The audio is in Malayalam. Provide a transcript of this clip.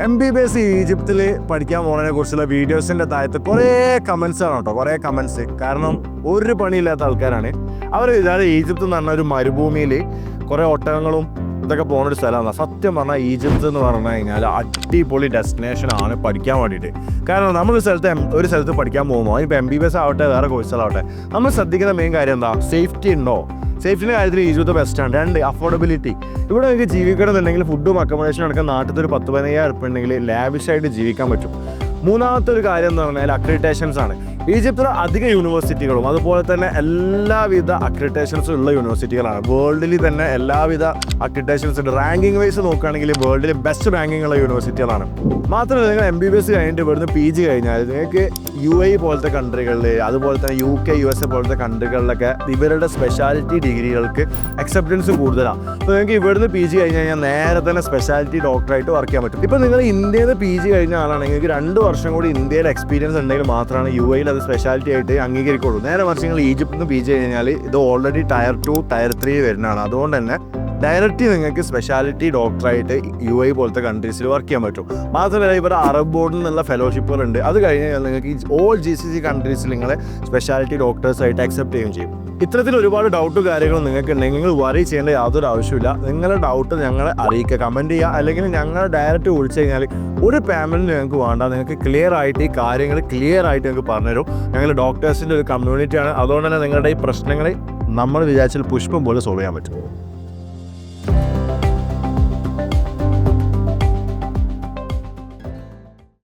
MBBS ഈജിപ്തിൽ പഠിക്കാൻ പോകുന്നതിനെ കുറിച്ചുള്ള വീഡിയോസിൻ്റെ താഴത്ത് കുറേ കമൻസാണ് കേട്ടോ, കുറേ കമൻസ്. കാരണം ഒരു പണിയില്ലാത്ത ആൾക്കാരാണ് അവർ. ഇതായത് ഈജിപ്ത് എന്ന് പറഞ്ഞ ഒരു മരുഭൂമിയിൽ കുറേ ഒട്ടകങ്ങളും ഇതൊക്കെ പോകുന്നൊരു സ്ഥലമാണ്. സത്യം പറഞ്ഞാൽ ഈജിപ്ത് എന്ന് പറഞ്ഞു കഴിഞ്ഞാൽ അടിപൊളി ഡെസ്റ്റിനേഷനാണ് പഠിക്കാൻ വേണ്ടിയിട്ട്. കാരണം നമ്മൾ ഒരു സ്ഥലത്ത് പഠിക്കാൻ പോകുമ്പോൾ ഇപ്പോൾ MBBS ആവട്ടെ വേറെ കോഴ്സുകളാവട്ടെ, നമ്മൾ ശ്രദ്ധിക്കുന്ന മെയിൻ കാര്യം എന്താ, സേഫ്റ്റി ഉണ്ടോ. സേഫ്റ്റിൻ്റെ കാര്യത്തിൽ ഈജിപ്ത് ബെസ്റ്റാണ്. 2, അഫോർഡബിലിറ്റി. ഇവിടെ നിങ്ങൾക്ക് ജീവിക്കണമെന്നുണ്ടെങ്കിൽ ഫുഡും അക്കോമഡേഷനും അടക്കം നാട്ടിൽ ഒരു 10-15,000 ഉറുപ്പിക ഉണ്ടെങ്കിൽ ലാവിഷായിട്ട് ജീവിക്കാൻ പറ്റും. മൂന്നാമത്തെ ഒരു കാര്യം എന്ന് പറഞ്ഞാൽ അക്രഡിറ്റേഷൻസ് ആണ്. ഈജിപ്തിലെ അധിക യൂണിവേഴ്സിറ്റികളും അതുപോലെ തന്നെ എല്ലാവിധ അക്രഡിറ്റേഷൻസും ഉള്ള യൂണിവേഴ്സിറ്റികളാണ്. വേൾഡിൽ തന്നെ എല്ലാവിധ അക്രഡിറ്റേഷൻസ് ഉണ്ട്. റാങ്കിങ് വൈസ് നോക്കുകയാണെങ്കിൽ വേൾഡിൽ ബെസ്റ്റ് റാങ്കിങ് ഉള്ള യൂണിവേഴ്സിറ്റികളാണ്. മാത്രമല്ല നിങ്ങൾ MBBS കഴിഞ്ഞിട്ട് ഇവിടുന്ന് PG കഴിഞ്ഞാൽ നിങ്ങൾക്ക് UAE പോലത്തെ കൺട്രികളിൽ അതുപോലെ തന്നെ UK USA പോലത്തെ കൺട്രികളിലൊക്കെ ഇവരുടെ സ്പെഷ്യാലിറ്റി ഡിഗ്രികൾക്ക് അക്സെപ്റ്റൻസ് കൂടുതലാണ്. അപ്പോൾ നിങ്ങൾക്ക് ഇവിടുന്ന് PG കഴിഞ്ഞ് കഴിഞ്ഞാൽ നേരെ തന്നെ സ്പെഷ്യാലിറ്റി ഡോക്ടറായിട്ട് വർക്ക് ചെയ്യാൻ പറ്റും. ഇപ്പോൾ നിങ്ങൾ ഇന്ത്യയിൽ നിന്ന് PG കഴിഞ്ഞ ആളാണെങ്കിൽ നിങ്ങൾക്ക് 2 വർഷം കൂടി ഇന്ത്യയിൽ എക്സ്പീരിയൻസ് ഉണ്ടെങ്കിൽ മാത്രമാണ് UAEയിൽ അത് സ്പെഷ്യാലിറ്റി ആയിട്ട് അംഗീകരിക്കുള്ളൂ. നേരെ മറിച്ച് നിങ്ങൾ ഈജിപ്തിൽ നിന്ന് PG കഴിഞ്ഞാൽ ഇത് ഓൾറെഡി Tier 2 Tier 3 വരുന്നതാണ്. അതുകൊണ്ട് തന്നെ ഡയറക്റ്റ് നിങ്ങൾക്ക് സ്പെഷ്യാലിറ്റി ഡോക്ടറായിട്ട് UAE പോലത്തെ കൺട്രീസിൽ വർക്ക് ചെയ്യാൻ പറ്റും. മാത്രമല്ല ഇവിടെ അറബ് ബോർഡിൽ നിന്നുള്ള ഫെലോഷിപ്പുകളുണ്ട്. അത് കഴിഞ്ഞാൽ നിങ്ങൾക്ക് ഈ ഓൾ GCC കൺട്രീസിൽ നിങ്ങളെ സ്പെഷ്യാലിറ്റി ഡോക്ടേഴ്സായിട്ട് അക്സെപ്റ്റ് ചെയ്യുകയും ചെയ്യും. ഇത്തരത്തിൽ ഒരുപാട് ഡൗട്ടും കാര്യങ്ങളും നിങ്ങൾക്ക് ഉണ്ടെങ്കിൽ നിങ്ങൾ വറി ചെയ്യേണ്ട യാതൊരു ആവശ്യമില്ല. നിങ്ങളുടെ ഡൗട്ട് ഞങ്ങളെ അറിയിക്കുക, കമൻറ്റ് ചെയ്യുക, അല്ലെങ്കിൽ ഞങ്ങൾ ഡയറക്റ്റ് വിളിച്ചു കഴിഞ്ഞാൽ ഒരു പേയ്മെൻറ്റ് ഞങ്ങൾക്ക് വേണ്ട. നിങ്ങൾക്ക് ക്ലിയർ ആയിട്ട് ഈ കാര്യങ്ങൾ ക്ലിയർ ആയിട്ട് ഞങ്ങൾക്ക് പറഞ്ഞുതരും. ഞങ്ങൾ ഡോക്ടേഴ്സിൻ്റെ ഒരു കമ്മ്യൂണിറ്റിയാണ്. അതുകൊണ്ട് തന്നെ നിങ്ങളുടെ ഈ പ്രശ്നങ്ങൾ നമ്മൾ വിചാരിച്ചാൽ പുഷ്പം പോലെ സോൾവ് ചെയ്യാൻ പറ്റും.